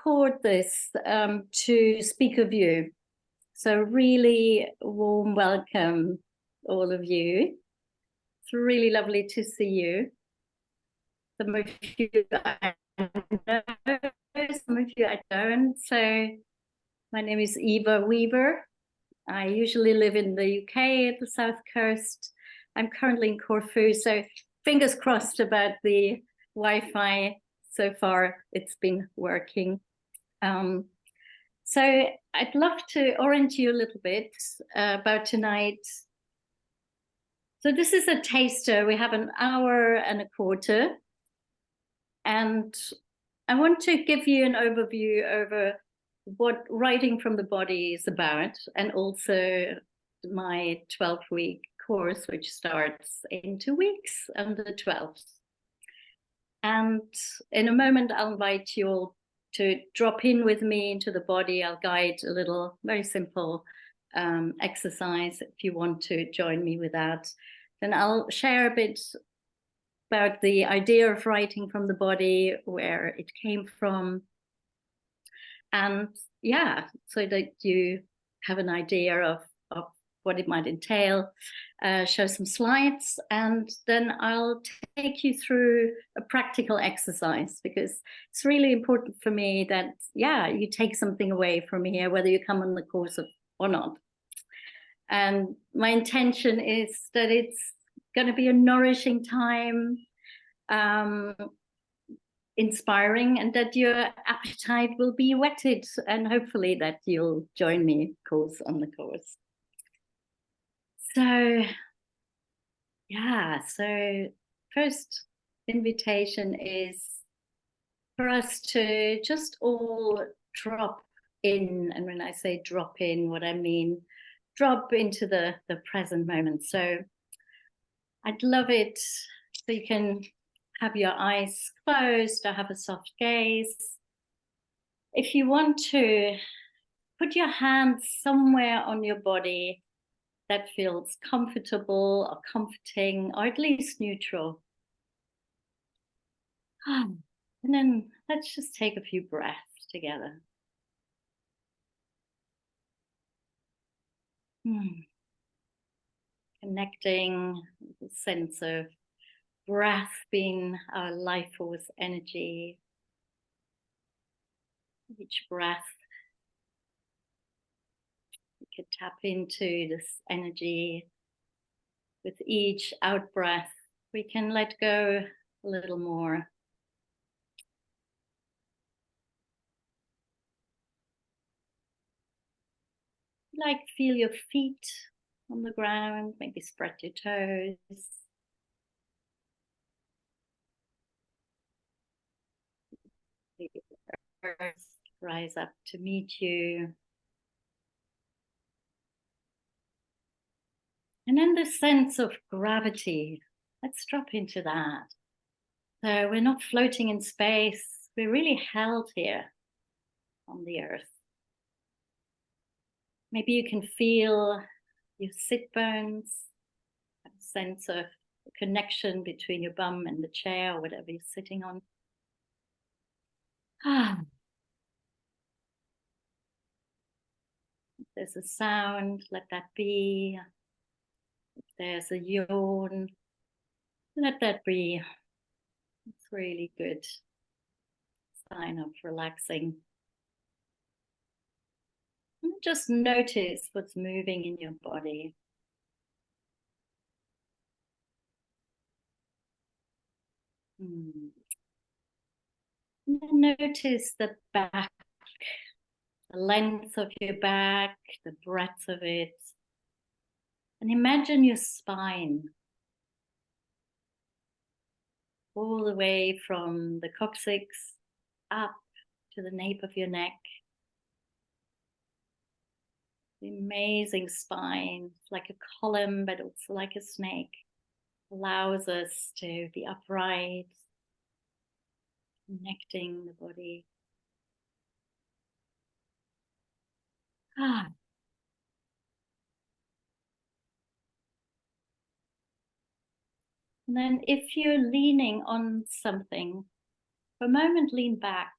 record this to speak of you. So really warm welcome, all of you. It's really lovely to see you. Some of you I know, some of you I don't. So my name is Eva Weaver. I usually live in the UK at the south coast. I'm currently in Corfu, so fingers crossed about the Wi-Fi. So far, it's been working. So I'd love to orient you a little bit about tonight. So this is a taster. We have an hour and a quarter. And I want to give you an overview over what writing from the body is about, and also my 12-week course, which starts in 2 weeks on the 12th. And in a moment, I'll invite you all to drop in with me into the body. I'll guide a little, very simple exercise if you want to join me with that. Then I'll share a bit about the idea of writing from the body, where it came from. And yeah, so that you have an idea of what it might entail, show some slides, and then I'll take you through a practical exercise, because it's really important for me that, yeah, you take something away from here, whether you come on the course or not. And my intention is that it's going to be a nourishing time, inspiring, and that your appetite will be whetted, and hopefully that you'll join me, of course, on the course. So yeah, so first invitation is for us to just all drop in. And when I say drop in, what I mean, drop into the present moment. So I'd love it so you can have your eyes closed or have a soft gaze. If you want to, put your hands somewhere on your body that feels comfortable or comforting, or at least neutral. And then let's just take a few breaths together. Connecting with the sense of breath being our life force energy. Each breath, we could tap into this energy. With each out breath, we can let go a little more. Like, feel your feet on the ground, maybe spread your toes. The earth rise up to meet you. And then the sense of gravity, let's drop into that. So we're not floating in space, we're really held here on the earth. Maybe you can feel your sit bones, a sense of connection between your bum and the chair or whatever you're sitting on. If there's a sound, let that be. If there's a yawn, let that be. It's really good sign of relaxing. And just notice what's moving in your body. And then notice the back, the length of your back, the breadth of it. And imagine your spine all the way from the coccyx up to the nape of your neck. The amazing spine, like a column, but also like a snake, allows us to be upright, connecting the body. And then if you're leaning on something, for a moment lean back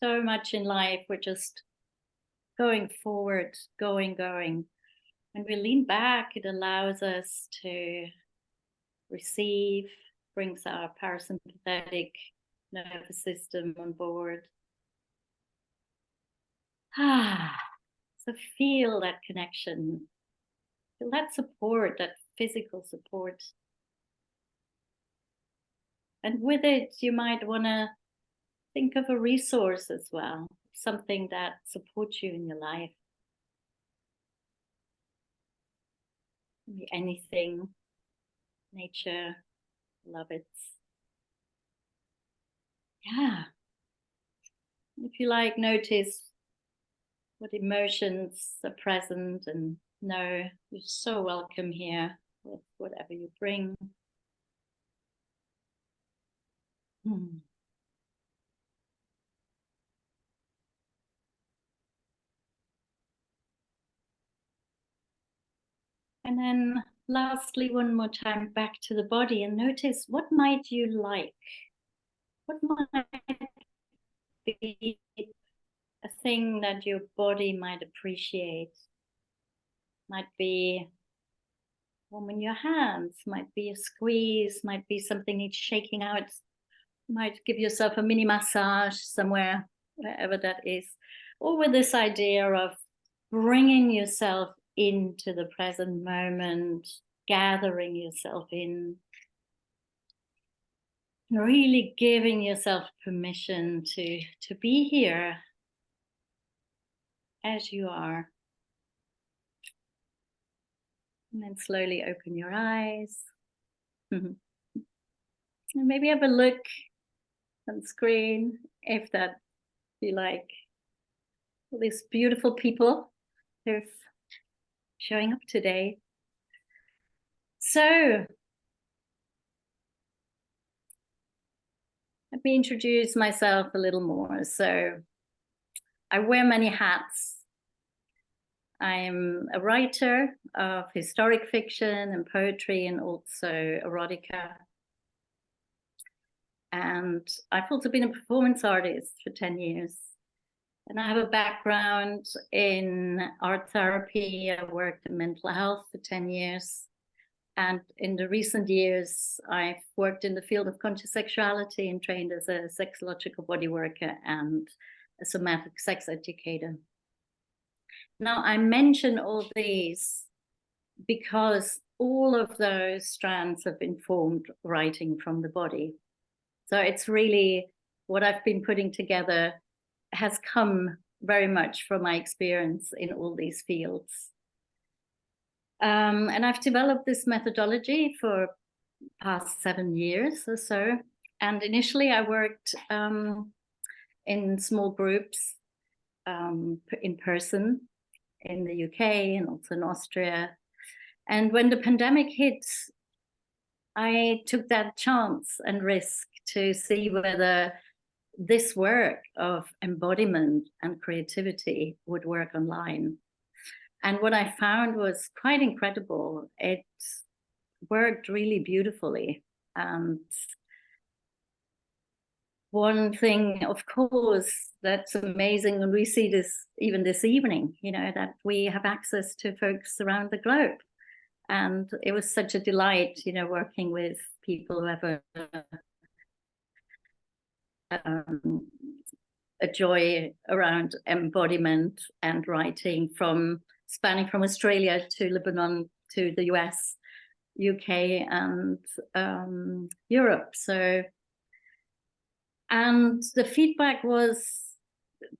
so much in life, we're just going forward, going. When we lean back, it allows us to receive, brings our parasympathetic nervous system on board. So feel that connection, feel that support, that physical support. And with it, you might want to think of a resource as well, something that supports you in your life. Maybe anything, nature, love it. Yeah. If you like, notice what emotions are present and know you're so welcome here with whatever you bring. And then lastly, one more time back to the body and notice what might you like? What might be a thing that your body might appreciate? Might be warm in your hands, might be a squeeze, might be something needs shaking out. You might give yourself a mini massage somewhere, wherever that is. Or with this idea of bringing yourself into the present moment, gathering yourself in, really giving yourself permission to be here as you are. And then slowly open your eyes. And maybe have a look on the screen, if that you like. All these beautiful people who've showing up today. So let me introduce myself a little more. So I wear many hats. I'm a writer of historic fiction and poetry and also erotica. And I've also been a performance artist for 10 years. And I have a background in art therapy. I worked in mental health for 10 years. And in the recent years, I've worked in the field of conscious sexuality and trained as a sexological body worker and a somatic sex educator. Now, I mention all these because all of those strands have informed writing from the body. So it's really what I've been putting together has come very much from my experience in all these fields. And I've developed this methodology for past 7 years or so. And initially I worked in small groups in person in the UK and also in Austria. And when the pandemic hit, I took that chance and risk to see whether this work of embodiment and creativity would work online. And what I found was quite incredible. It worked really beautifully. And one thing, of course, that's amazing, and we see this even this evening, that we have access to folks around the globe. And it was such a delight, working with people who have a joy around embodiment and writing, spanning from Australia to Lebanon to the US, UK, and Europe. And the feedback was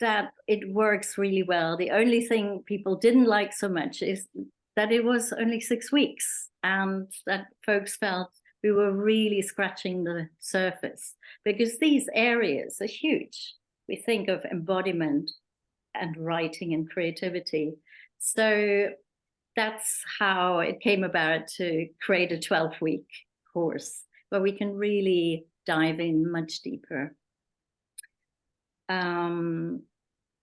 that it works really well. The only thing people didn't like so much is that it was only 6 weeks, and that folks felt we were really scratching the surface, because these areas are huge. We think of embodiment and writing and creativity. So that's how it came about to create a 12-week course where we can really dive in much deeper.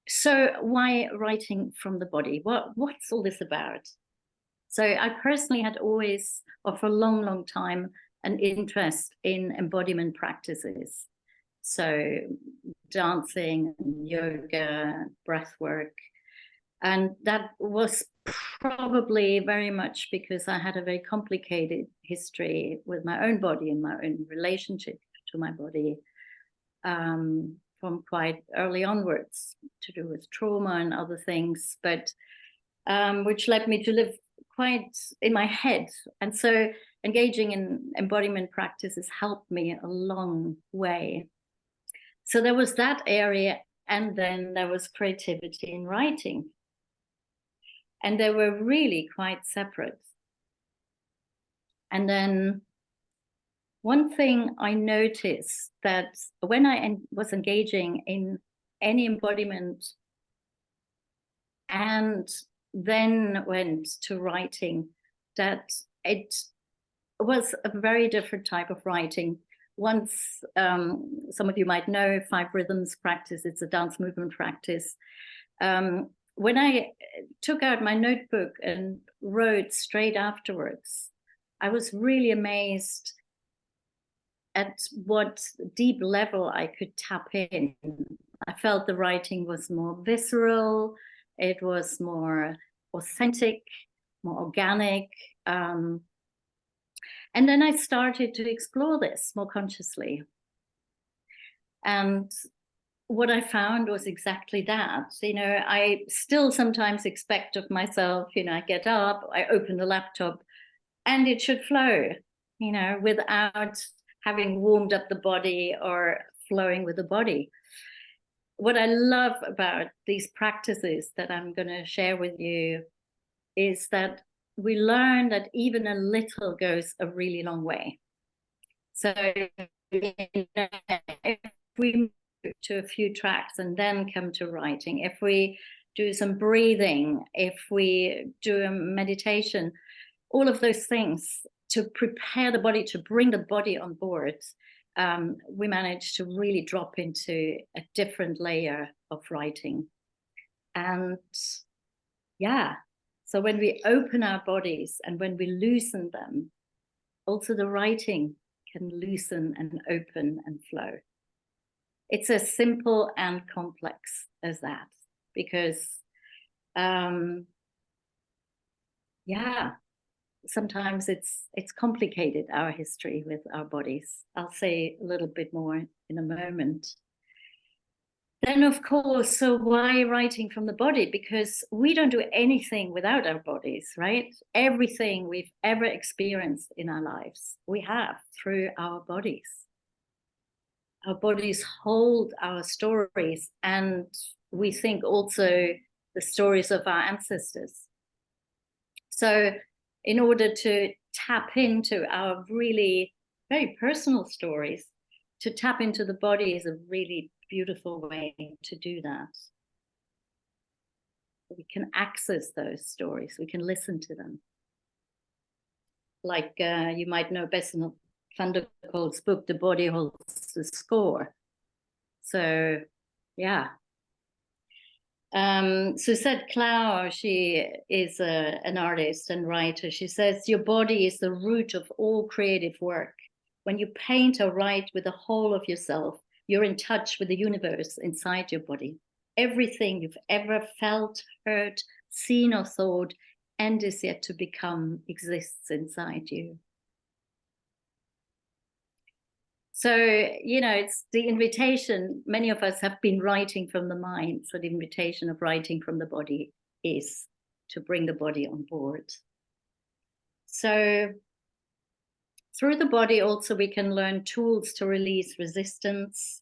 So why writing from the body? What's all this about? So I personally had always, or for a long, long time, an interest in embodiment practices. So dancing, yoga, breath work. And that was probably very much because I had a very complicated history with my own body and my own relationship to my body, from quite early onwards, to do with trauma and other things, but which led me to live quite in my head. And so engaging in embodiment practices helped me a long way. So there was that area, and then there was creativity in writing. And they were really quite separate. And then one thing I noticed, that when I was engaging in any embodiment and then went to writing, that it was a very different type of writing. Once, some of you might know, 5 Rhythms practice, it's a dance movement practice. When I took out my notebook and wrote straight afterwards, I was really amazed at what deep level I could tap in. I felt the writing was more visceral, it was more authentic, more organic. And then I started to explore this more consciously. And what I found was exactly that. I still sometimes expect of myself, I get up, I open the laptop, and it should flow, without having warmed up the body or flowing with the body. What I love about these practices that I'm going to share with you is that we learn that even a little goes a really long way. So if we move to a few tracks and then come to writing, if we do some breathing, if we do a meditation, all of those things to prepare the body, to bring the body on board, we manage to really drop into a different layer of writing. And yeah, so when we open our bodies and when we loosen them, also the writing can loosen and open and flow. It's as simple and complex as that, because sometimes it's complicated, our history with our bodies. I'll say a little bit more in a moment. Then, of course, so why writing from the body? Because we don't do anything without our bodies, right? Everything we've ever experienced in our lives, we have through our bodies. Our bodies hold our stories, and we think also the stories of our ancestors. So in order to tap into our really very personal stories, to tap into the body is a really beautiful way to do that. We can access those stories, we can listen to them. Like you might know Bessel van der Kolk's book, The Body Holds the Score. So, yeah. Suzette Klauer, she is an artist and writer. She says, your body is the root of all creative work. When you paint or write with the whole of yourself, you're in touch with the universe inside your body. Everything you've ever felt, heard, seen, or thought, and is yet to become, exists inside you. So, it's the invitation. Many of us have been writing from the mind. So the invitation of writing from the body is to bring the body on board. So through the body also we can learn tools to release resistance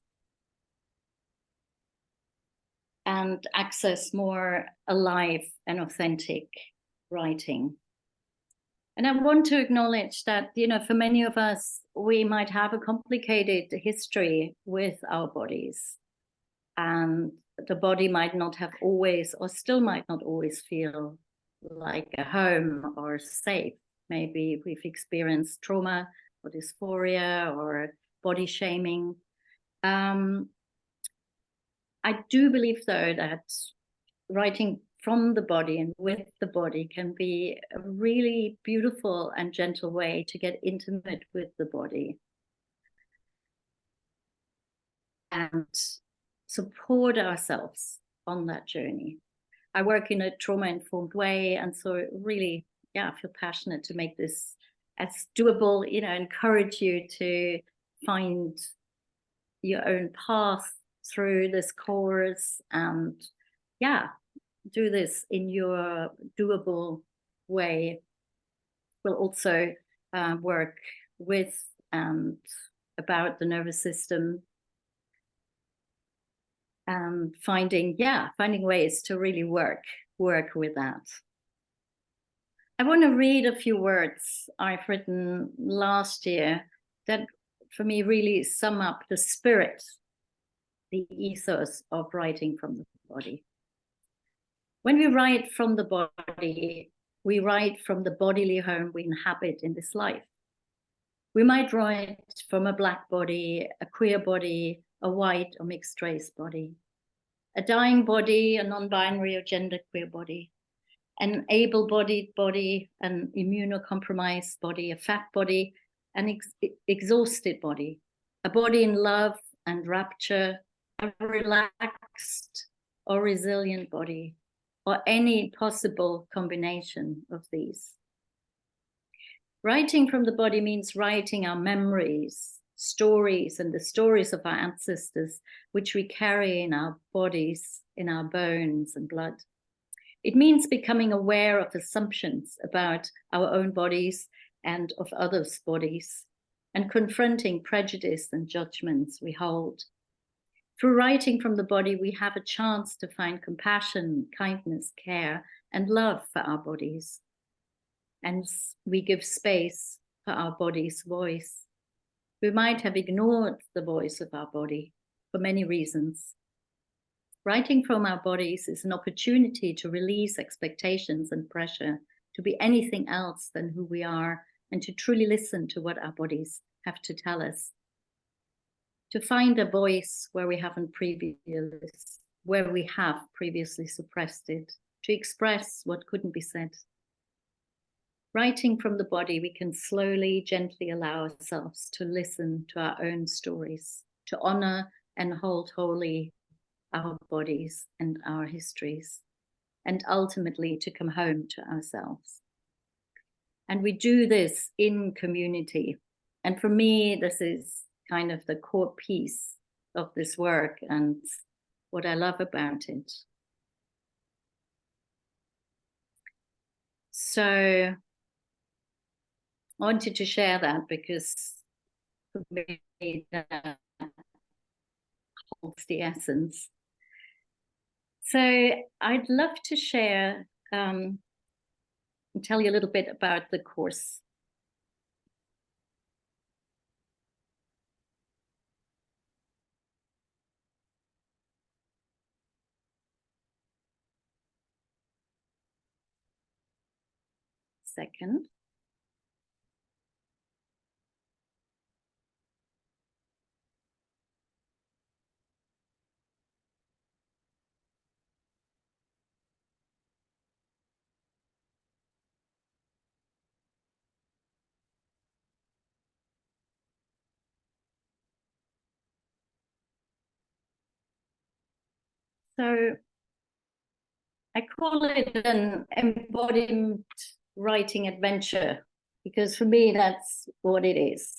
and access more alive and authentic writing. And I want to acknowledge that, for many of us, we might have a complicated history with our bodies. And the body might not have always, or still might not always feel like a home or safe. Maybe we've experienced trauma or dysphoria or body shaming. I do believe, though, that writing from the body and with the body can be a really beautiful and gentle way to get intimate with the body. and support ourselves on that journey. I work in a trauma-informed way, and so really, I feel passionate to make this as doable, encourage you to find your own path through this course, and do this in your doable way. We'll also work with and about the nervous system, and finding ways to really work with that. I want to read a few words I've written last year that for me really sum up the spirit, the ethos of writing from the body. When we write from the body, we write from the bodily home we inhabit in this life. We might write from a Black body, a queer body, a white or mixed race body, a dying body, a non-binary or genderqueer body, an able-bodied body, an immunocompromised body, a fat body, an exhausted body, a body in love and rapture, a relaxed or resilient body, or any possible combination of these. Writing from the body means writing our memories, stories, and the stories of our ancestors, which we carry in our bodies, in our bones and blood. It means becoming aware of assumptions about our own bodies and of others' bodies, and confronting prejudice and judgments we hold. Through writing from the body, we have a chance to find compassion, kindness, care, and love for our bodies. And we give space for our body's voice. We might have ignored the voice of our body for many reasons. Writing from our bodies is an opportunity to release expectations and pressure to be anything else than who we are, and to truly listen to what our bodies have to tell us. To find a voice where we have previously suppressed it, to express what couldn't be said. Writing from the body, we can slowly, gently allow ourselves to listen to our own stories, to honor and hold holy our bodies and our histories, and ultimately to come home to ourselves. And we do this in community. And for me, this is kind of the core piece of this work and what I love about it. So I wanted to share that because for me that holds the essence. So I'd love to share and tell you a little bit about the course. Second. So I call it an embodied writing adventure, because for me, that's what it is.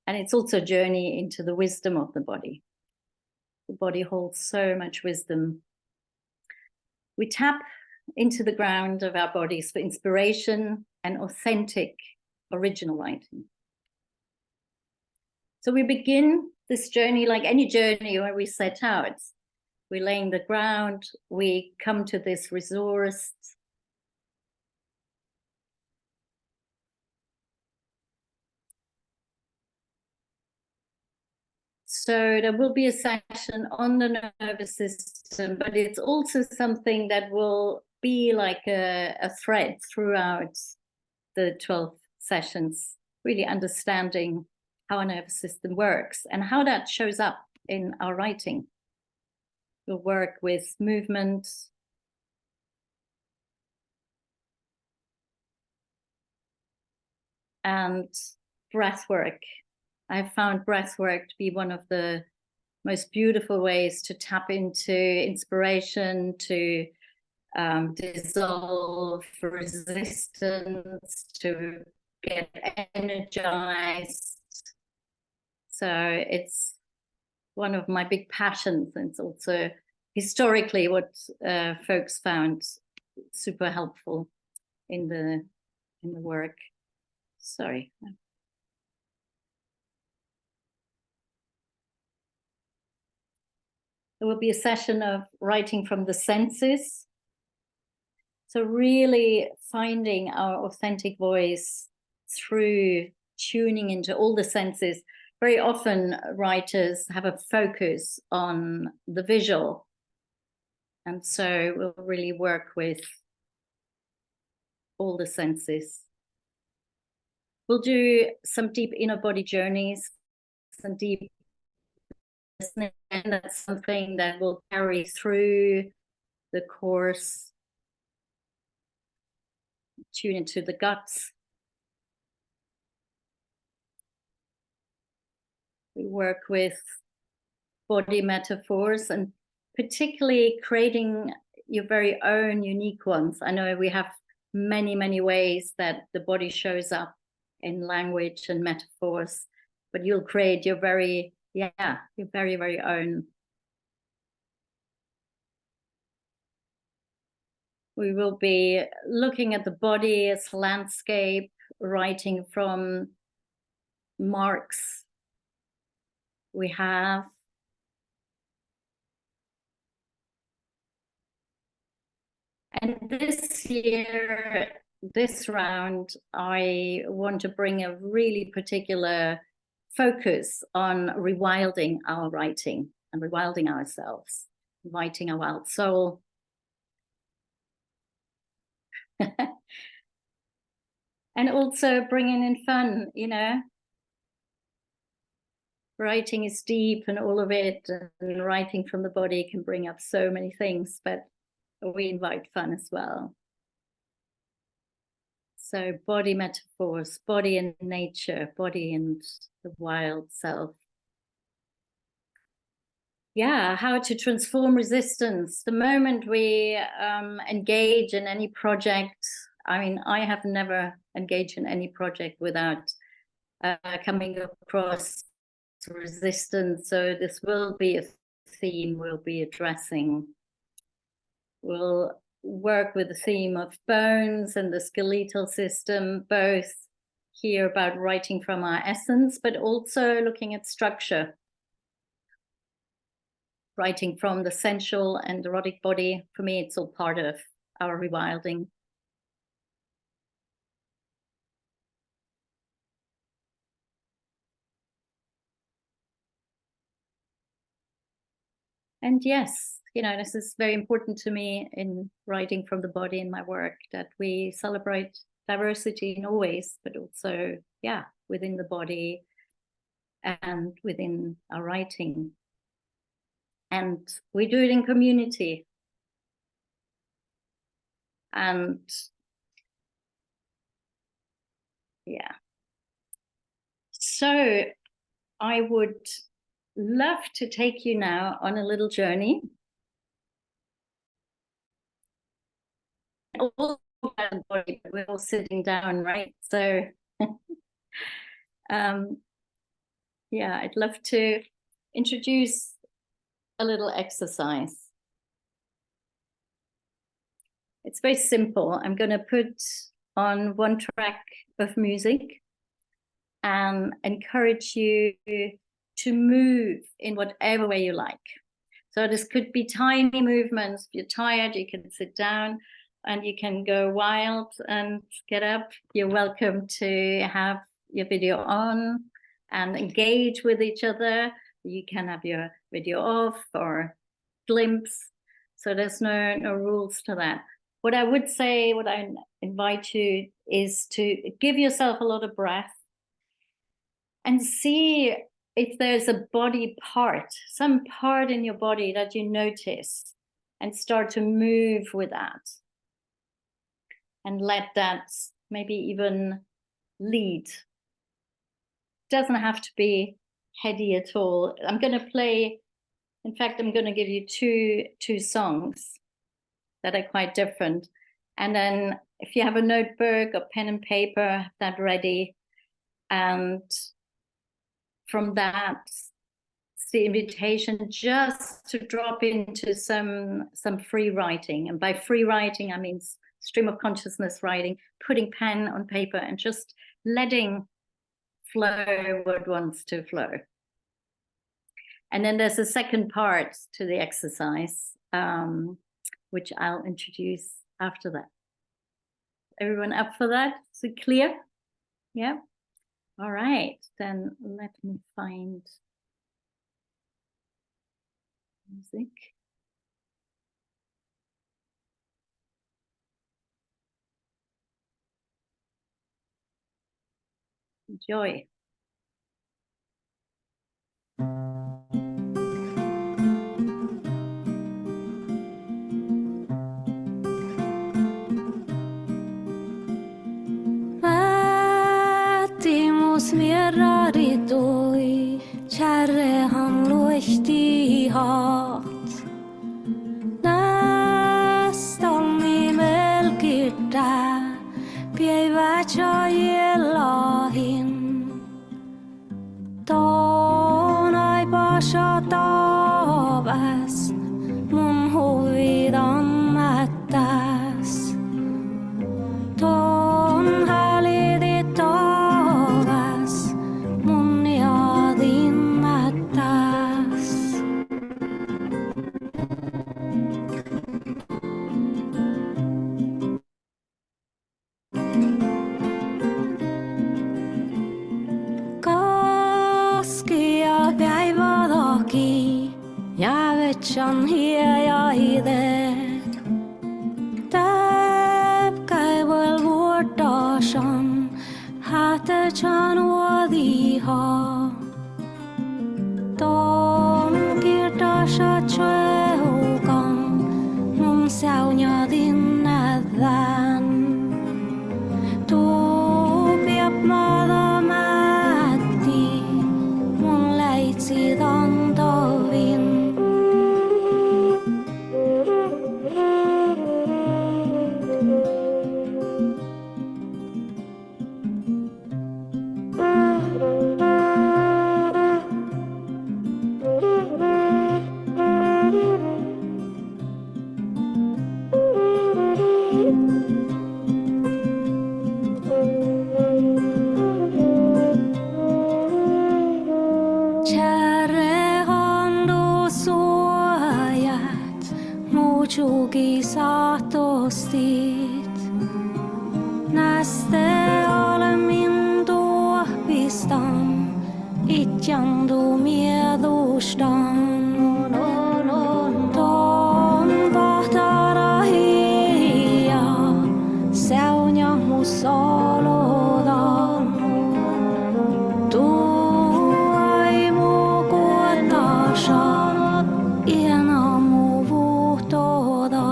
And it's also a journey into the wisdom of the body. The body holds so much wisdom. We tap into the ground of our bodies for inspiration and authentic, original writing. So we begin this journey like any journey where we set out. We're laying the ground, we come to this resource. So there will be a session on the nervous system, but it's also something that will be like a thread throughout the 12 sessions, really understanding how our nervous system works and how that shows up in our writing. We'll work with movement, and breath work I found breath work to be one of the most beautiful ways to tap into inspiration, to dissolve resistance, to get energized. So it's one of my big passions, and it's also historically what folks found super helpful in the work. Sorry. There will be a session of writing from the senses. So really finding our authentic voice through tuning into all the senses. Very often writers have a focus on the visual. And so we'll really work with all the senses. We'll do some deep inner body journeys, some deep listening, and that's something that will carry through the course. Tune into the guts. We work with body metaphors and particularly creating your very own unique ones. I know we have many, many ways that the body shows up in language and metaphors, but you'll create your very, your very, very own. We will be looking at the body as landscape, writing from marks we have. And this year, this round, I want to bring a really particular focus on rewilding our writing and rewilding ourselves, inviting our wild soul. And also bringing in fun, you know. Writing is deep and all of it, and writing from the body can bring up so many things, but we invite fun as well. So body metaphors, body and nature, body and the wild self. Yeah, how to transform resistance. The moment we engage in any project, I mean, I have never engaged in any project without coming across resistance. So this will be a theme we'll be addressing. We'll work with the theme of bones and the skeletal system, both here about writing from our essence, but also looking at structure. Writing from the sensual and erotic body, for me, it's all part of our rewilding. And yes, you know, this is very important to me in writing from the body in my work, that we celebrate diversity in all ways, but also, yeah, within the body and within our writing. And we do it in community. And yeah. So I would love to take you now on a little journey. All about the body, but we're all sitting down, right? So yeah, I'd love to introduce a little exercise. It's very simple. I'm going to put on one track of music and encourage you to move in whatever way you like. So this could be tiny movements. If you're tired, you can sit down and you can go wild and get up. You're welcome to have your video on and engage with each other. You can have your video off or glimpse. So there's no rules to that. What I would say, what I invite you is to give yourself a lot of breath and see if there's a body part, some part in your body that you notice, and start to move with that. And let that maybe even lead. doesn't have to be heady at all. I'm going to play, in fact, I'm going to give you two songs that are quite different. And then if you have a notebook or pen and paper, have that ready. And from that, it's the invitation just to drop into some free writing. And by free writing, I mean stream of consciousness writing, putting pen on paper and just letting flow what wants to flow. And then there's a second part to the exercise, which I'll introduce after that. Everyone up for that? Is it clear? Yeah. All right, then let me find music. Enjoy. Smerra ditt oj, kjære han lågt i hat. Nästan i melkirta, bjeiva tja jelahin. Tonai pasha tavas, mun huvidan mättäs. Ton halidit tavas, mun jadin mättäs. Kaskia päivädaki, jäävetsän hieja hidet. Täpkäiväl vuodasan, hätäcän uodiha. Ton kirtasa tjöukan, mun säunjadin nädän. Tuupiap maada mätti, mun leitsi tantavin. Muutsuki saatostit. Näste ole min tuopistan, itjandu miedustan. Ton pahtara hiia, säunja mus olodan. Tuai mu kuotashan, iena mu vuhtoda.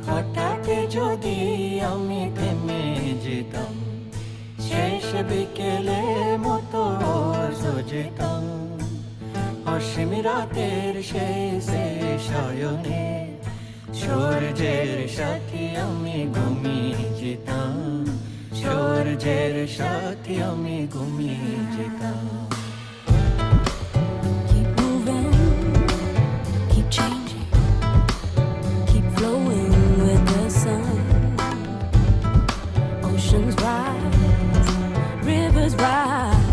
হঠাৎ যদি আমি থেমে যেতাম, শেষ বিকেলে মতো যেতাম, অসীম রাতের শেষে শয়নে সূর্যের সাথে আমি ঘুমিয়ে যেতাম, সূর্যের সাথে আমি ঘুমিয়ে যেতাম। Keep moving, keep changing, keep flowing with the sun. Oceans rise, rivers rise,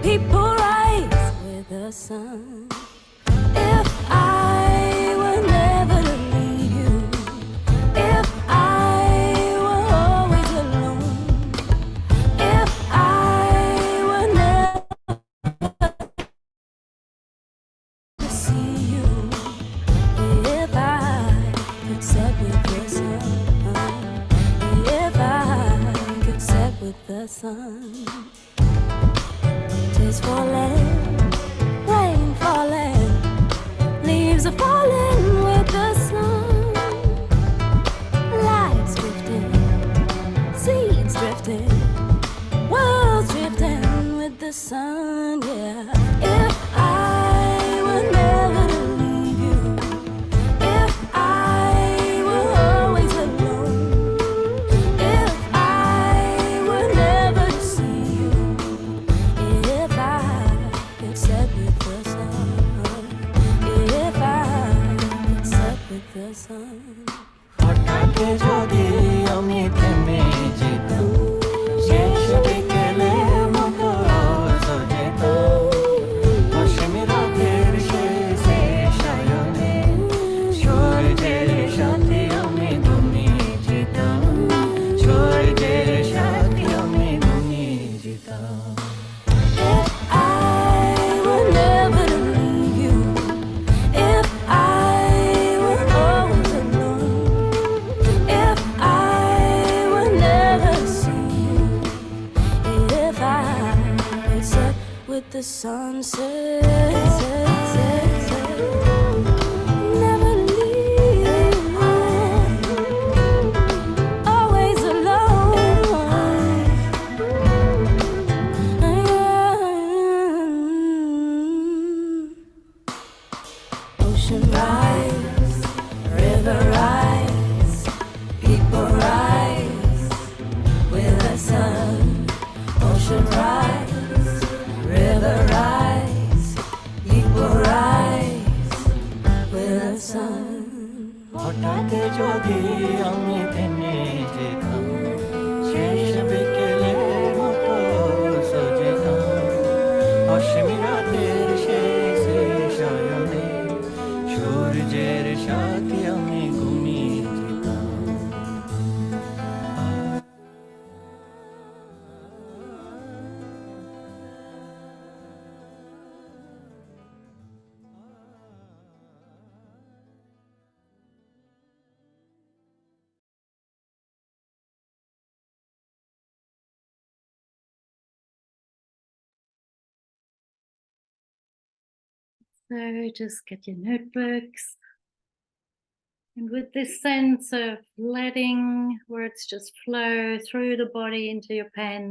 people rise with the sun. If I were never to leave you, if I were always alone, if I were never to see you, if I could set with the sun, if I could set with with the sun. Tears falling, rain falling, leaves are falling with the sun. Lights drifting, seeds drifting, worlds drifting with the sun, yeah. If I were never to leave you, if I were always alone, if I were never to see you, if I could set with the sun, if I could set with the sun. হঠাৎ যদি আমি থেমে যেতাম, শেষ বিকেলের মতো সজেতাম, অসীম রাতের শেষে সায়নে সূর্যের সাথে আমি ঘুমিয়ে যেতাম, সূর্যের সাথে আমি ঘুমিয়ে যেতাম। If I were never to leave you, if I were always alone, if I were never to see you, if I could set with the sunset, never leave you, always alone. Ocean rise, river rise, people rise with the sun. Ocean rise, river rise, people rise with the sun. হঠাৎ যদি আমি থেমে যেতাম, শেষ বিকেলের মতো সজেতাম, অসীম রাতের শেষে সায়নে সূর্যের সাথে আমি ঘুমিয়ে যেতাম। So just get your notebooks. And with this sense of letting words just flow through the body into your pen,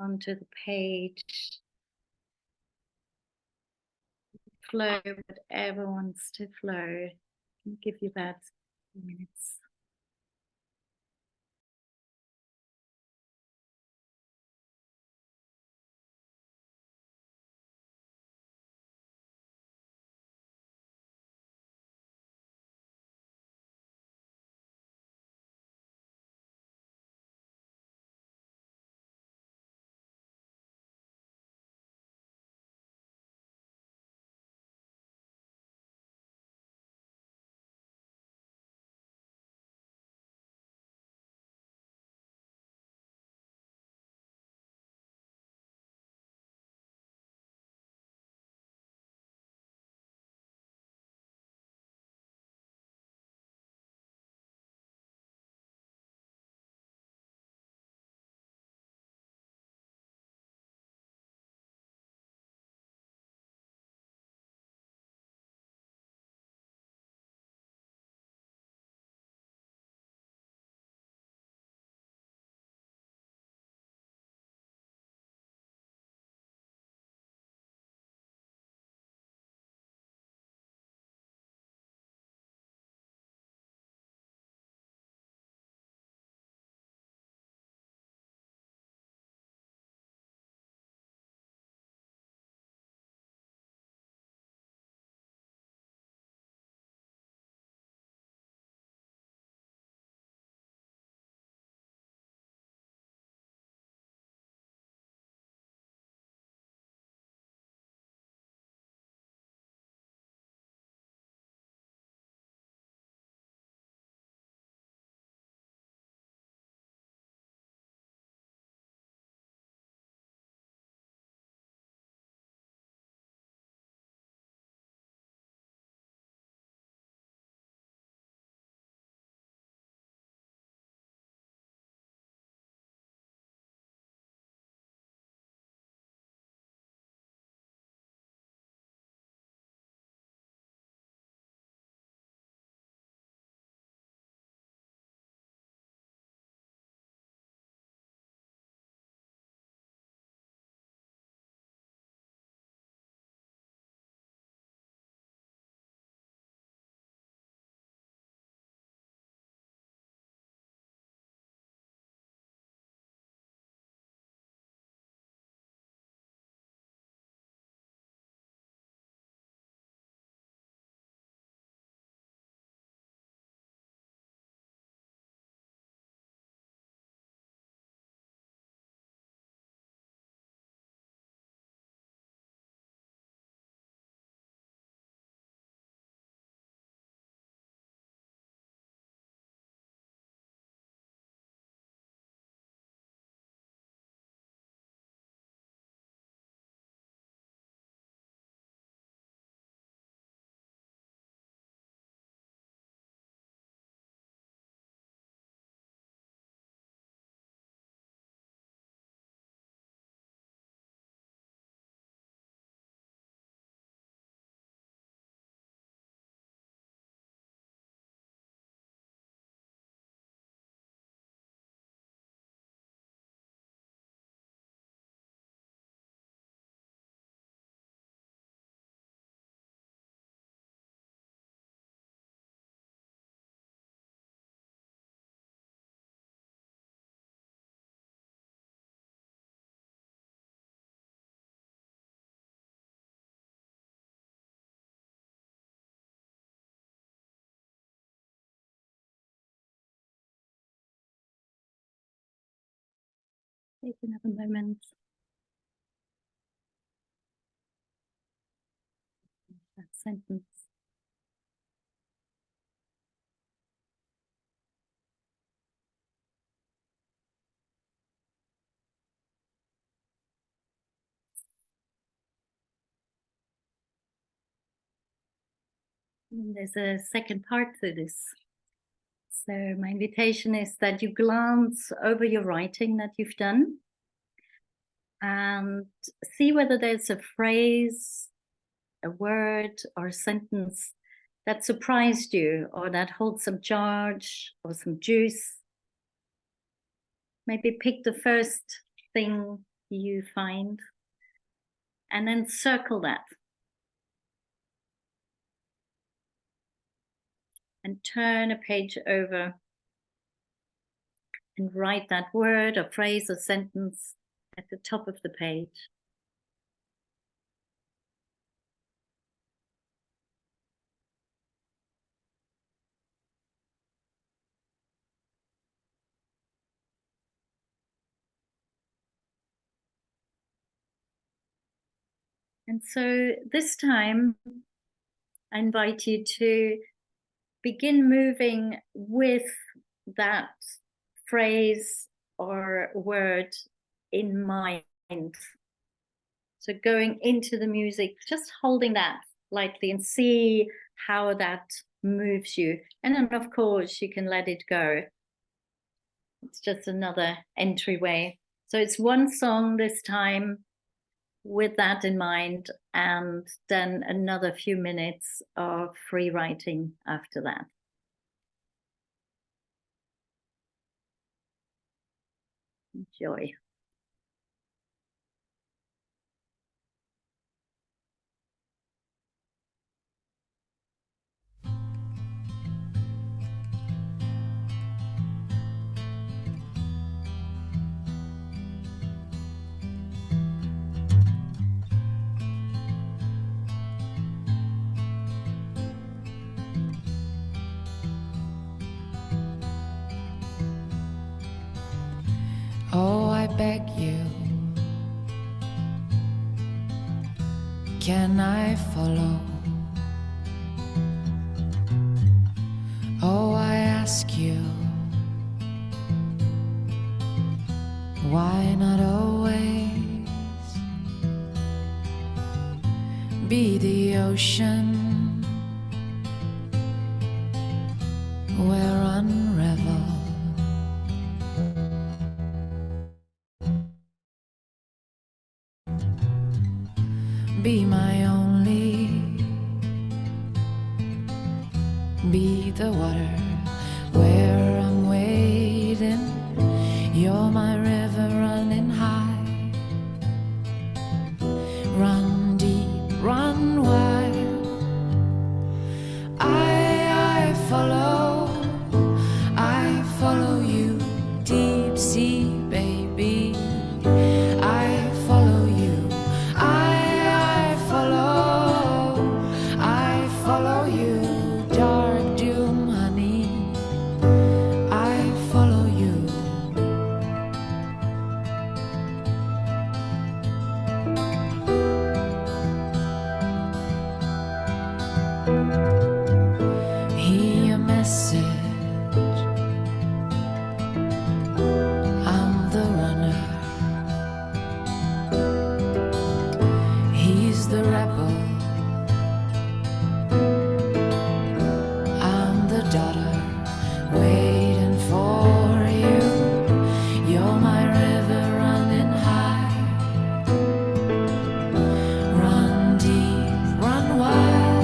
onto the page, flow whatever wants to flow. I'll give you about 2 minutes. Take another moment. That sentence. And there's a second part to this. So my invitation is that you glance over your writing that you've done and see whether there's a phrase, a word, or a sentence that surprised you or that holds some charge or some juice. Maybe pick the first thing you find and then circle that. And turn a page over and write that word or phrase or sentence at the top of the page. And so this time, I invite you to begin moving with that phrase or word in mind. So going into the music, just holding that lightly and see how that moves you. And then, of course, you can let it go. It's just another entryway. So it's one song this time with that in mind, and then another few minutes of free writing after that. Enjoy. Oh, I beg you, can I follow? Oh, I ask you, why not always be the ocean where unravel be my only, be the water where I'm waiting. You're my river running high, run deep, run wide. I follow you, deep sea baby. I follow you, I follow you, dark doom honey. I follow you. Hear a message, I'm the runner, he's the rebel, I'm the daughter waiting for you. You're my river running high, run deep, run wide.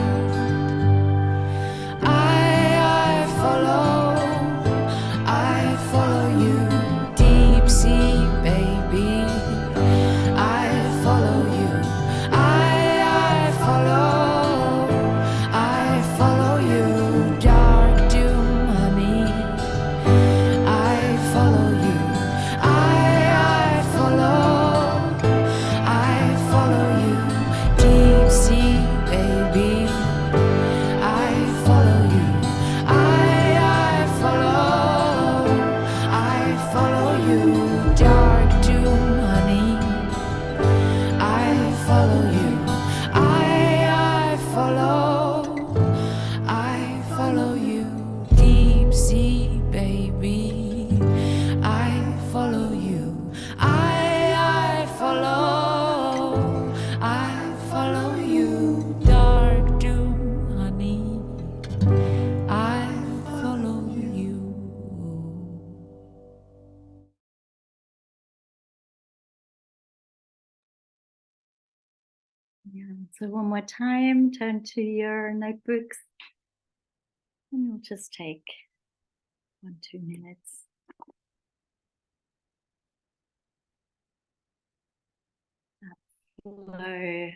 So one more time, turn to your notebooks and you'll just take 1-2 minutes. Flow.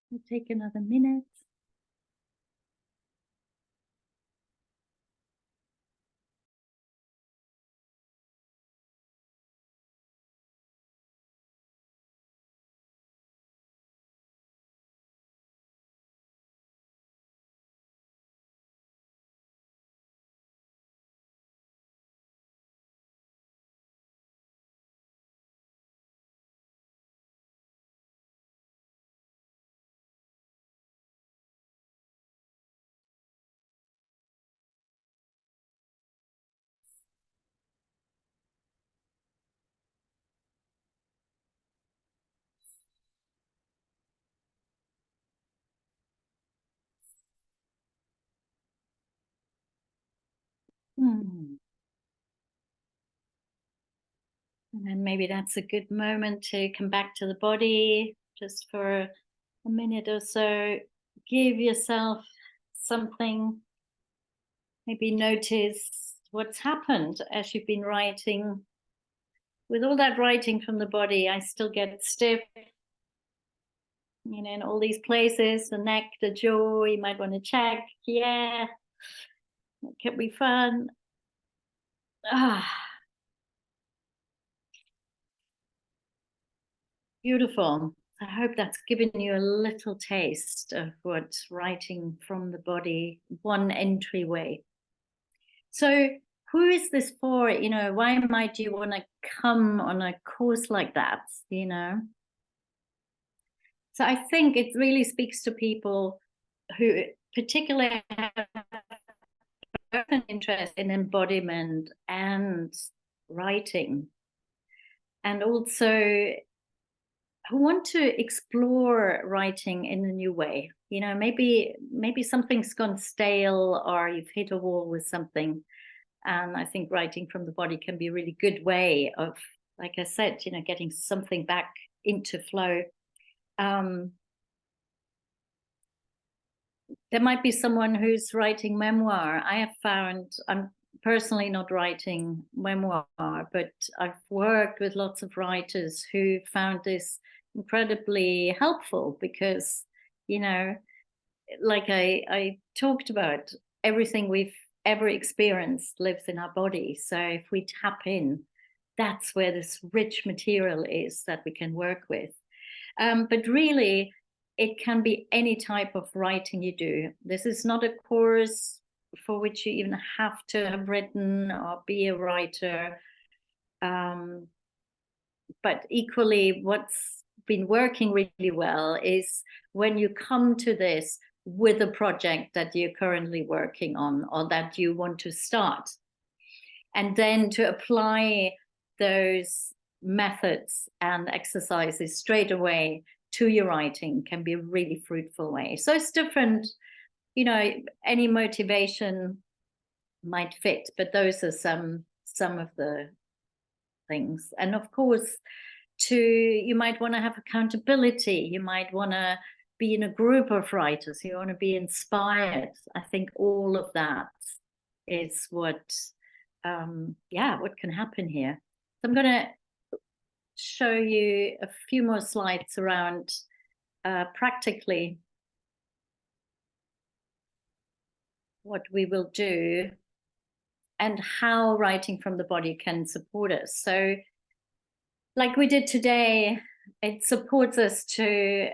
We'll take another minute. And then maybe that's a good moment to come back to the body just for a minute or so. Give yourself something. Maybe notice what's happened as you've been writing. With all that writing from the body, I still get stiff. You know, in all these places, the neck, the jaw, you might want to check. Yeah, it can be fun. Beautiful. I hope that's given you a little taste of what writing from the body, one entryway. So who is this for? You know, why might you want to come on a course like that, you know? So I think it really speaks to people who particularly have an interest in embodiment and writing, and also who want to explore writing in a new way. You know, maybe something's gone stale or you've hit a wall with something. And I think writing from the body can be a really good way of, like I said, you know, getting something back into flow. There might be someone who's writing memoir. I have found, I'm personally not writing memoir, but I've worked with lots of writers who found this incredibly helpful because, you know, like I talked about, everything we've ever experienced lives in our body. So if we tap in, that's where this rich material is that we can work with. But really, it can be any type of writing you do. This is not a course for which you even have to have written or be a writer. But equally, what's been working really well is when you come to this with a project that you're currently working on or that you want to start, and then to apply those methods and exercises straight away to your writing can be a really fruitful way. So it's different, you know, any motivation might fit, but those are some of the things. And of course, you might want to have accountability. You might want to be in a group of writers. You want to be inspired. I think all of that is what can happen here. So I'm going to show you a few more slides around practically what we will do and how writing from the body can support us. So like we did today, it supports us to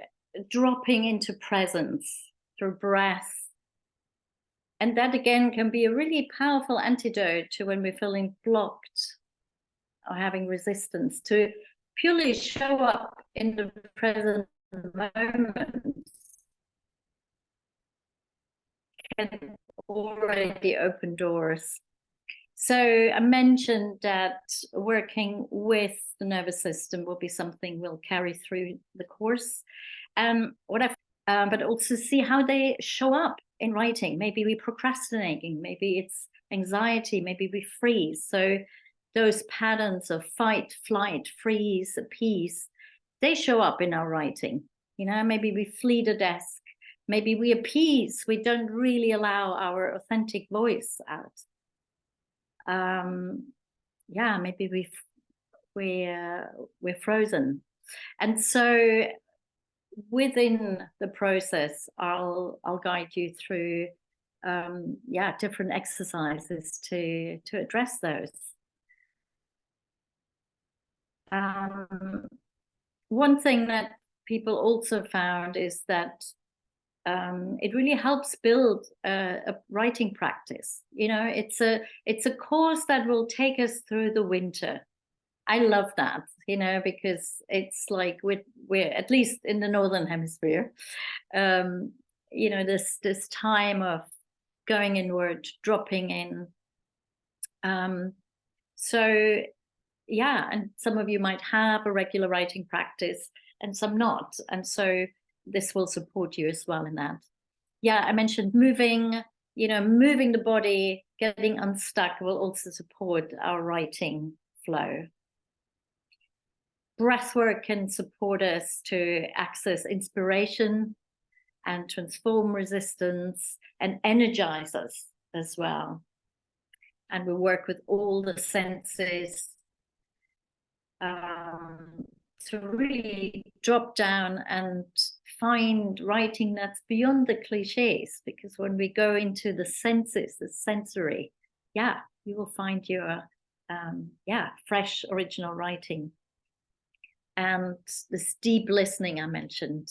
dropping into presence through breath. And that again can be a really powerful antidote to when we're feeling blocked or having resistance, to purely show up in the present moment can already open doors. So I mentioned that working with the nervous system will be something we'll carry through the course. But also see how they show up in writing. Maybe we're procrastinating, maybe it's anxiety, maybe we freeze. So those patterns of fight, flight, freeze, appease, they show up in our writing. You know, maybe we flee the desk, maybe we appease, we don't really allow our authentic voice out. Maybe we're frozen. And so within the process, I'll guide you through different exercises to address those. One thing that people also found is that it really helps build a writing practice. You know, it's a course that will take us through the winter. I love that, you know, because it's like we're at least in the Northern Hemisphere, you know, this time of going inward, dropping in. And some of you might have a regular writing practice and some not. And so this will support you as well in that. Yeah, I mentioned moving. moving the body, getting unstuck will also support our writing flow. Breathwork can support us to access inspiration and transform resistance and energize us as well. And we work with all the senses to really drop down and find writing that's beyond the cliches, because when we go into the senses, the sensory, you will find your fresh original writing. And this deep listening I mentioned.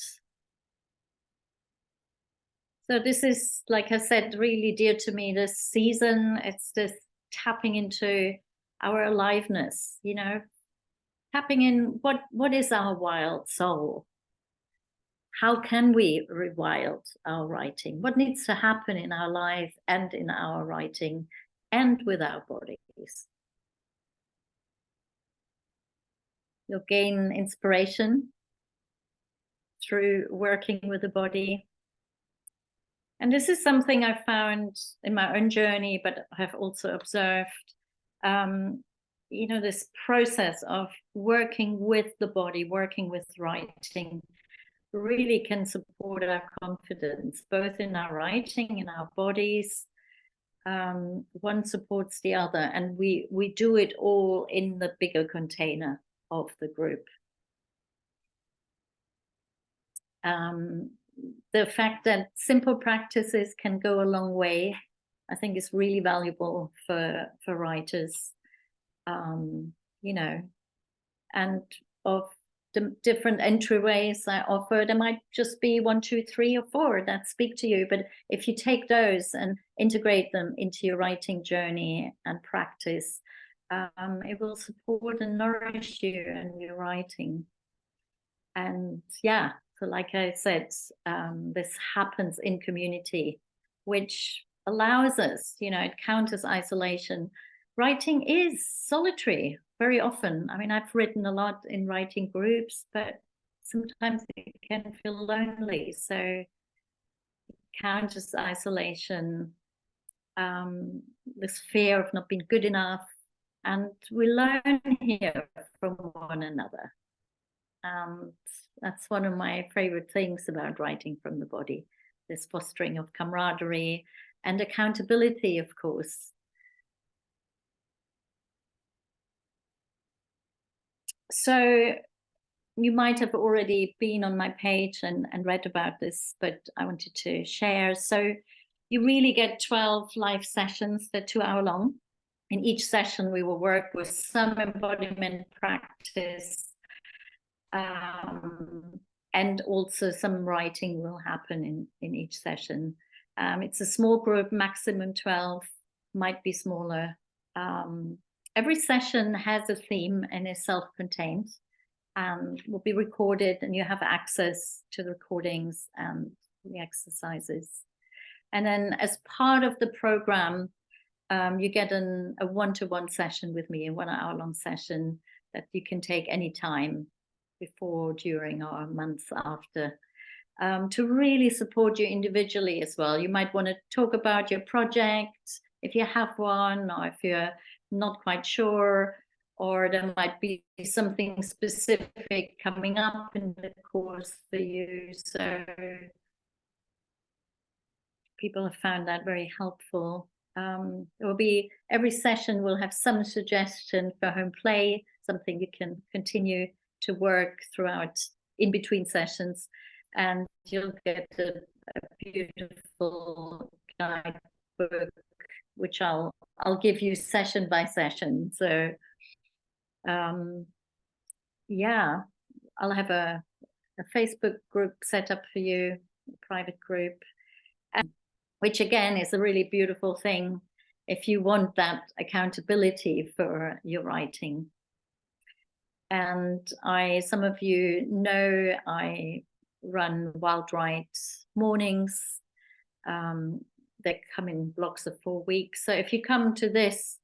So this is, like I said, really dear to me this season. It's this tapping into our aliveness, tapping in what is our wild soul? How can we rewild our writing? What needs to happen in our life and in our writing and with our bodies? You'll gain inspiration through working with the body. And this is something I found in my own journey, but have also observed, this process of working with the body, working with writing, really can support our confidence, both in our writing, in our bodies. One supports the other, and we do it all in the bigger container of the group. The fact that simple practices can go a long way, I think, is really valuable for writers, and of the different entryways I offer. There might just be 1, 2, 3, or 4 that speak to you, but if you take those and integrate them into your writing journey and practice, it will support and nourish you and your writing. And so like I said, this happens in community, which allows us, it counters isolation. Writing is solitary very often. I mean, I've written a lot in writing groups, but sometimes it can feel lonely. So it counters isolation, this fear of not being good enough. And we learn here from one another. And that's one of my favorite things about writing from the body, this fostering of camaraderie and accountability, of course. So you might have already been on my page and read about this, but I wanted to share. So you really get 12 live sessions. They're 2 hours long. In each session, we will work with some embodiment practice, and also some writing will happen in each session. It's a small group, maximum 12, might be smaller. Every session has a theme and is self-contained and will be recorded, and you have access to the recordings and the exercises. And then as part of the program, you get a one-to-one session with me, a 1 hour long session that you can take any time, before, during, or months after, to really support you individually as well. You might want to talk about your project, if you have one, or if you're not quite sure, or there might be something specific coming up in the course for you. So people have found that very helpful. It will be, every session will have some suggestion for home play, something you can continue to work throughout in between sessions, and you'll get a beautiful guidebook, which I'll give you session by session. So I'll have a Facebook group set up for you, a private group, which again is a really beautiful thing if you want that accountability for your writing. And some of you know, I run Wild Write mornings. They come in blocks of 4 weeks. So if you come to this,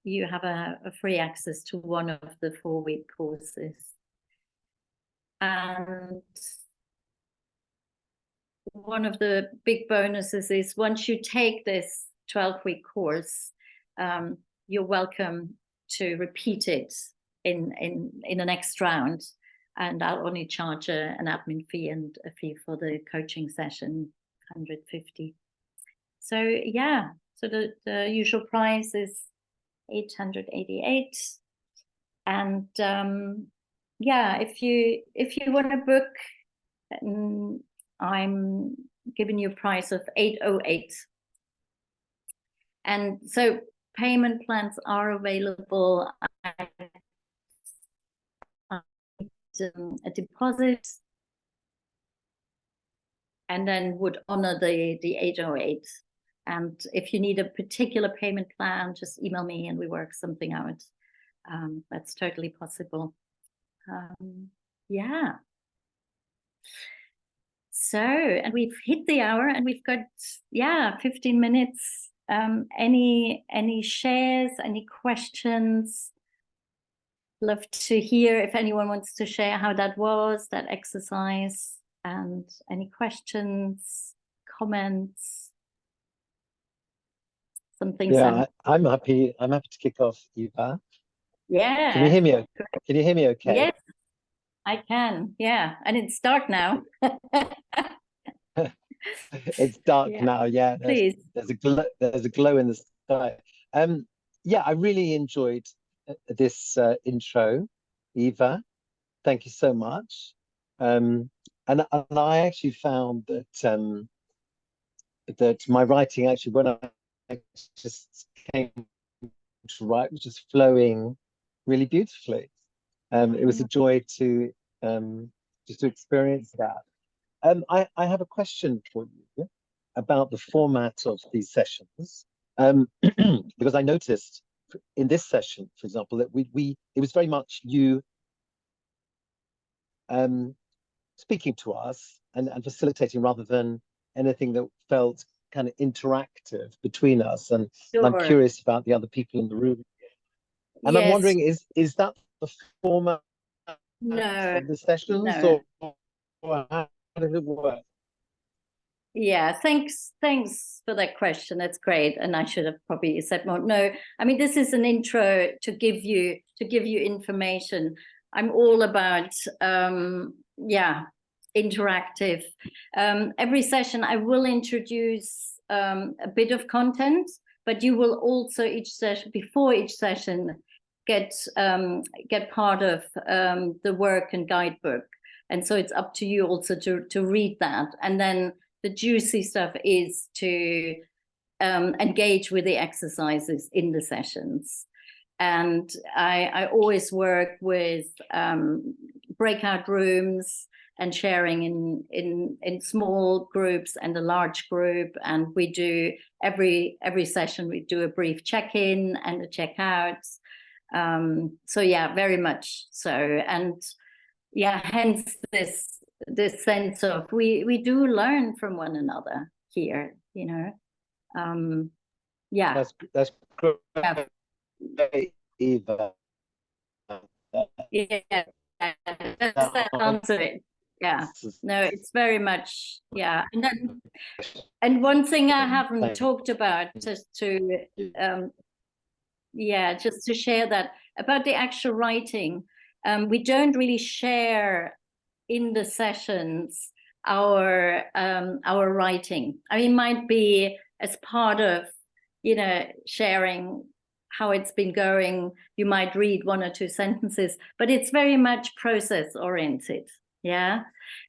you have a free access to one of the 4-week courses. And one of the big bonuses is once you take this 12-week course, you're welcome to repeat it in the next round, and I'll only charge an admin fee and a fee for the coaching session, 150. So yeah, so the usual price is 888, and yeah, if you want to book, I'm giving you a price of 808. And so payment plans are available. A deposit, and then would honor the 808. And if you need a particular payment plan, just email me and we work something out. That's totally possible. Yeah. So, and we've hit the hour, and we've got 15 minutes. Any shares, any questions? Love to hear if anyone wants to share how that was, that exercise, and any questions, comments, something. Yeah, I'm happy. I'm happy to kick off, Eva. Yeah. Can you hear me? Can you hear me okay? Yes, I can. Yeah, and it's dark now. It's dark Yeah. now. Yeah. Please. There's a glow in the sky. Yeah, I really enjoyed this intro, Eva. Thank you so much. And I actually found that that my writing actually, when I just came to write, was just flowing really beautifully. It was a joy to just to experience that. I have a question for you about the format of these sessions, because I noticed in this session, for example, that it was very much you speaking to us and facilitating, rather than anything that felt kind of interactive between us. And I'm Sure. curious about the other people in the room. And I'm Yes. wondering, is that the format No. of the sessions, No. or how does it work? Yeah, thanks for that question. That's great. And I should have probably said more. No, I mean, this is an intro to give you information. I'm all about interactive. Every session I will introduce a bit of content, but you will also before each session get part of the work and guidebook. And so it's up to you also to read that. And then the juicy stuff is to engage with the exercises in the sessions. And I always work with breakout rooms and sharing in small groups and a large group. And we do every session, we do a brief check-in and a check-out. So yeah, very much so. And yeah, hence this sense of we do learn from one another here, you know. Yeah. That's great, Yeah. Eva. Yeah, that's the answer. Yeah, no, it's very much, yeah. And one thing I haven't talked about, just to just to share that about the actual writing. We don't really share in the sessions our writing. I mean, it might be as part of, you know, sharing how it's been going. You might read one or two sentences, but it's very much process oriented. Yeah.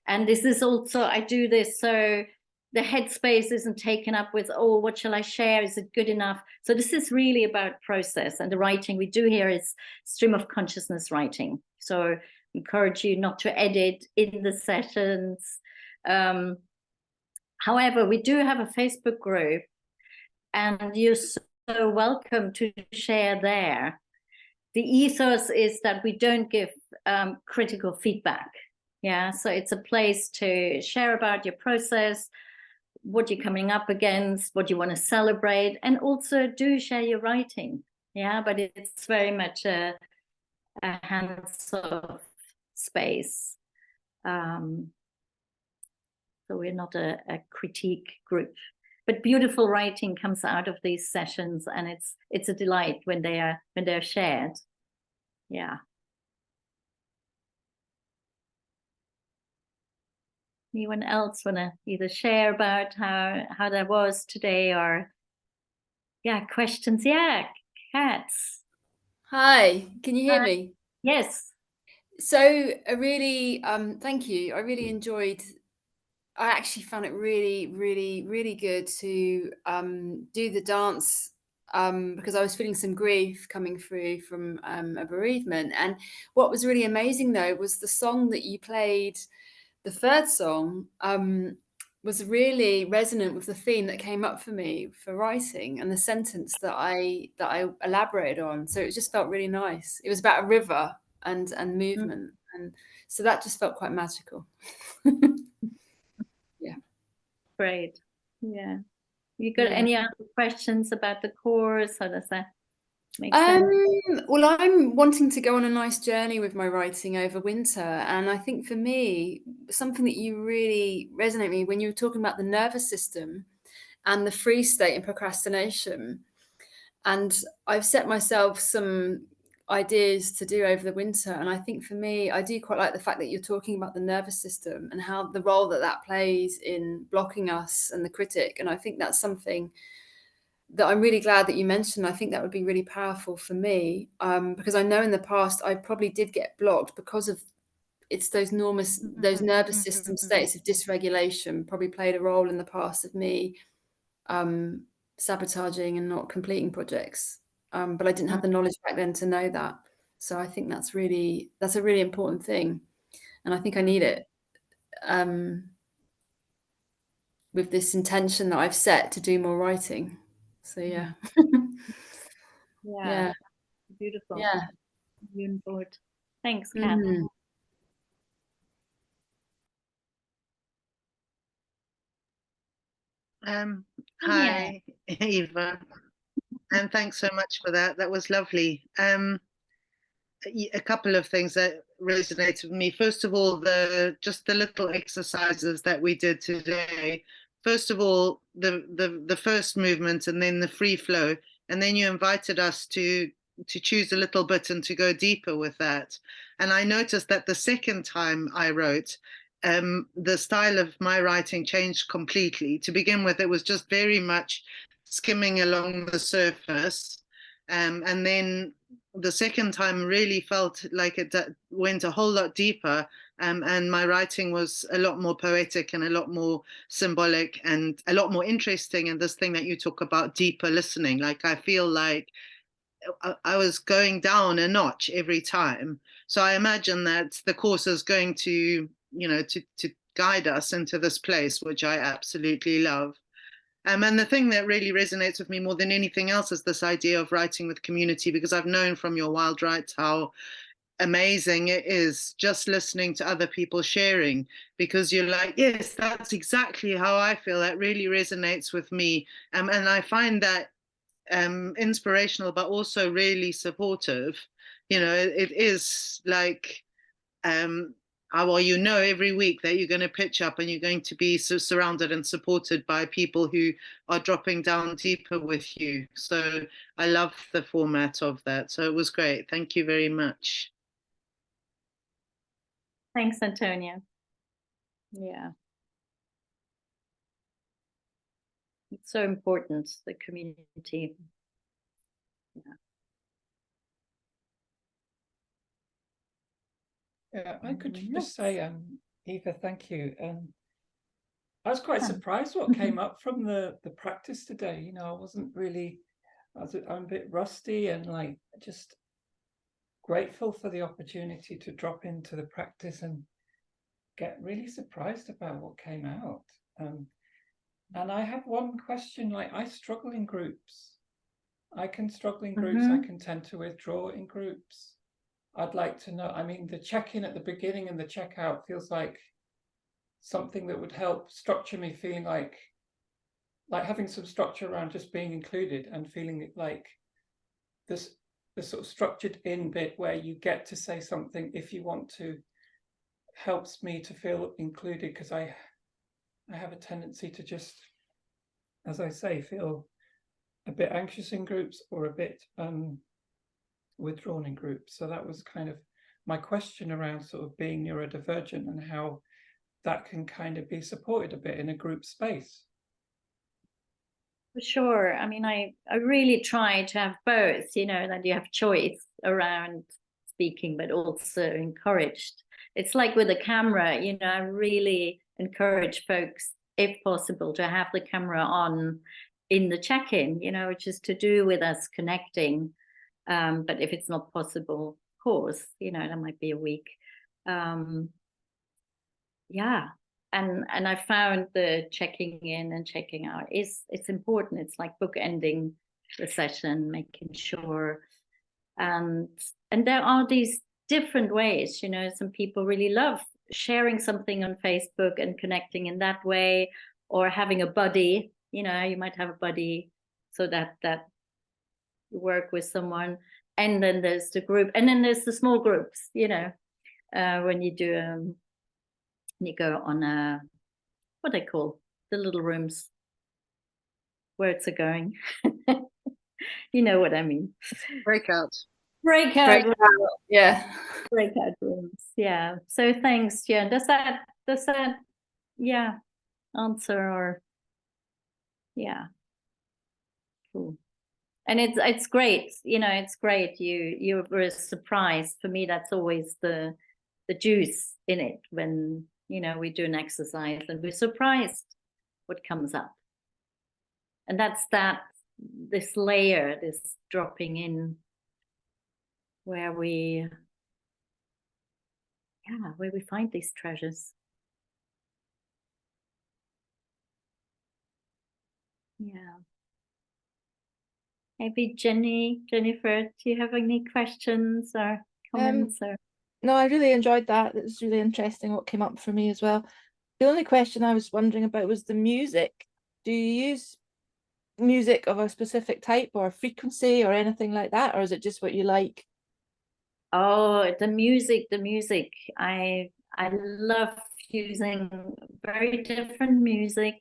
And this is also, I do this so the headspace isn't taken up with, oh, what shall I share? Is it good enough? So this is really about process, and the writing we do here is stream of consciousness writing. So encourage you not to edit in the sessions. However, we do have a Facebook group, and you're so welcome to share there. The ethos is that we don't give critical feedback. Yeah, so it's a place to share about your process, what you're coming up against, what you want to celebrate, and also do share your writing. Yeah, but it's very much a hands-off space. So we're not a critique group. But beautiful writing comes out of these sessions, and it's a delight when they're shared. Yeah. Anyone else want to either share about how that was today, or questions? Yeah, Cats. Hi, can you hear me? Yes. So I really thank you. I really enjoyed. I actually found it really, really, really good to do the dance because I was feeling some grief coming through from a bereavement. And what was really amazing though was the song that you played, the third song, was really resonant with the theme that came up for me for writing and the sentence that I elaborated on. So it just felt really nice. It was about a river and movement, and so that just felt quite magical. Great. Yeah. You got any other questions about the course? How does that make sense? Well, I'm wanting to go on a nice journey with my writing over winter. And I think for me, something that you really resonate with me when you were talking about the nervous system and the free state and procrastination. And I've set myself some ideas to do over the winter. And I think for me, I do quite like the fact that you're talking about the nervous system and how the role that plays in blocking us and the critic. And I think that's something that I'm really glad that you mentioned. I think that would be really powerful for me because I know in the past I probably did get blocked because of it's those nervous system states of dysregulation probably played a role in the past of me sabotaging and not completing projects. But I didn't have the knowledge back then to know that. So I think that's a really important thing. And I think I need it with this intention that I've set to do more writing. So yeah. Yeah. Beautiful. Yeah. You on board. Thanks, Kat. Hi, Eva, and thanks so much for that. That was lovely. A couple of things that resonated with me. First of all, just the little exercises that we did today. First of all, the first movement, and then the free flow, and then you invited us to choose a little bit and to go deeper with that. And I noticed that the second time I wrote, the style of my writing changed completely. To begin with, it was just very much skimming along the surface. And then the second time really felt like it went a whole lot deeper. And my writing was a lot more poetic and a lot more symbolic and a lot more interesting. And this thing that you talk about, deeper listening, like I feel like I was going down a notch every time. So I imagine that the course is going to, to guide us into this place, which I absolutely love. And the thing that really resonates with me more than anything else is this idea of writing with community, because I've known from your Wild Writes how amazing it is just listening to other people sharing, because you're like, yes, that's exactly how I feel. That really resonates with me. And I find that inspirational, but also really supportive. It is like, every week that you're going to pitch up and you're going to be surrounded and supported by people who are dropping down deeper with you. So I love the format of that. So it was great. Thank you very much. Thanks, Antonia. Yeah. It's so important, the community. Yeah, I could just say, Eva, thank you. I was quite surprised what came up from the practice today. I wasn't really, I'm a bit rusty and like just grateful for the opportunity to drop into the practice and get really surprised about what came out. And I have one question, like I struggle in groups. I can struggle in groups. I can tend to withdraw in groups. I'd like to know, I mean, the check-in at the beginning and the checkout feels like something that would help structure me, feeling like having some structure around just being included and feeling like the sort of structured in bit where you get to say something if you want to, helps me to feel included, because I have a tendency to just, as I say, feel a bit anxious in groups or a bit withdrawn in groups. So that was kind of my question around sort of being neurodivergent and how that can kind of be supported a bit in a group space. For sure. I mean, I really try to have both, that you have choice around speaking, but also encouraged. It's like with the camera, I really encourage folks, if possible, to have the camera on in the check-in, which is to do with us connecting. But if it's not possible, of course, that might be a week. Yeah. And I found the checking in and checking out it's important. It's like bookending the session, making sure. And there are these different ways, some people really love sharing something on Facebook and connecting in that way, or having a buddy, you might have a buddy so that you work with someone. And then there's the group, and then there's the small groups, when you do you go on what they call the little rooms. Words are going. You know what I mean. Breakout. Breakout rooms. Yeah. Breakout rooms. Yeah. So thanks. Yeah. Does that yeah answer, or yeah. Cool. And it's great. It's great. You were surprised. For me, that's always the juice in it when we do an exercise and we're surprised what comes up. And that's this layer, this dropping in, where we find these treasures. Yeah. Maybe Jennifer, do you have any questions or comments? No, I really enjoyed that. It was really interesting what came up for me as well. The only question I was wondering about was the music. Do you use music of a specific type or frequency or anything like that, or is it just what you like? Oh, the music. I love using very different music,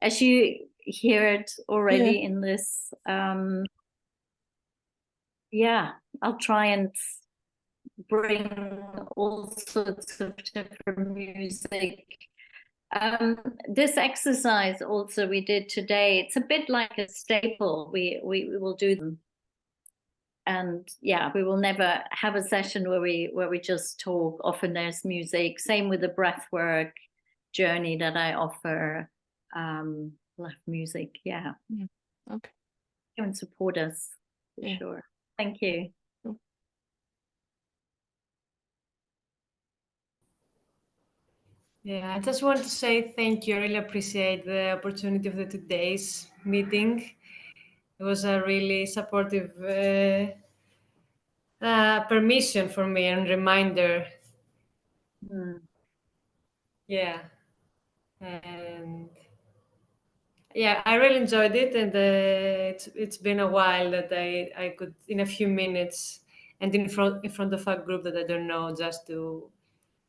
as you hear it already in this. Yeah, I'll try and bring all sorts of different music. This exercise also we did today, it's a bit like a staple. We will do them. And yeah, we will never have a session where we just talk. Often there's music. Same with the breathwork journey that I offer. We'll have music. Yeah. Okay. Come and support us for sure. Thank you. Yeah, I just want to say thank you. I really appreciate the opportunity of today's meeting. It was a really supportive permission for me and reminder. Yeah, and yeah, I really enjoyed it, and it's been a while that I could, in a few minutes and in front of a group that I don't know, just to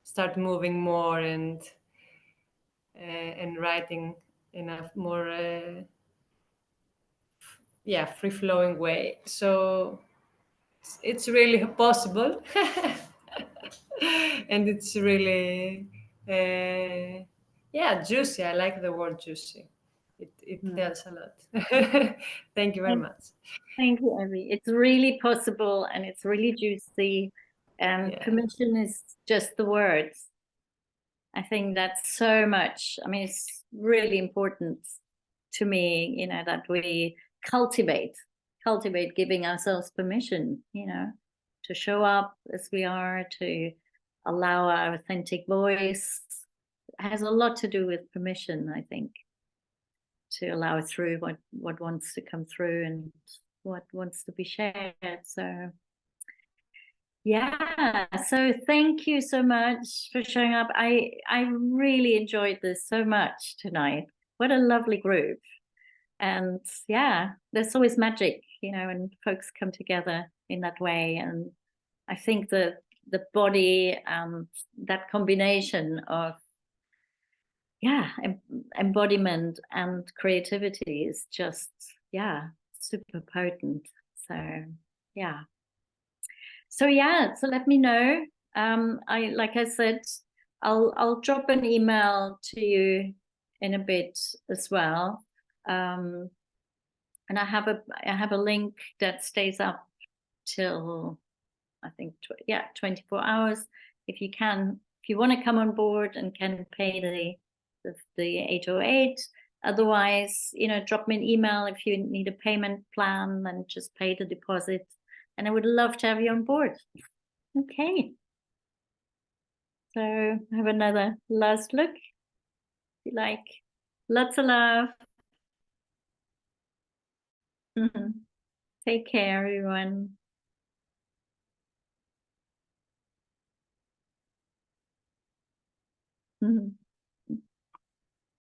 start moving more and writing in a more free-flowing way. So it's really possible. And it's really juicy. I like the word juicy. It tells a lot. Thank you very much. Thank you, Evie. It's really possible and it's really juicy. And permission is just the words. I think that's so much. I mean, it's really important to me, that we cultivate giving ourselves permission, to show up as we are, to allow our authentic voice. It has a lot to do with permission, I think, to allow through what wants to come through and what wants to be shared. So yeah, so thank you so much for showing up. I really enjoyed this so much tonight. What a lovely group. And yeah, there's always magic, when folks come together in that way. And I think the body and that combination of yeah, embodiment and creativity is just, yeah, super potent. So yeah. So yeah, so let me know. Like I said, I'll drop an email to you in a bit as well. And I have a link that stays up till, I think 24 hours. If you want to come on board and can pay the 808. Otherwise, drop me an email if you need a payment plan, and just pay the deposit. And I would love to have you on board. Okay. So have another last look. If you like. Lots of love. Take care, everyone.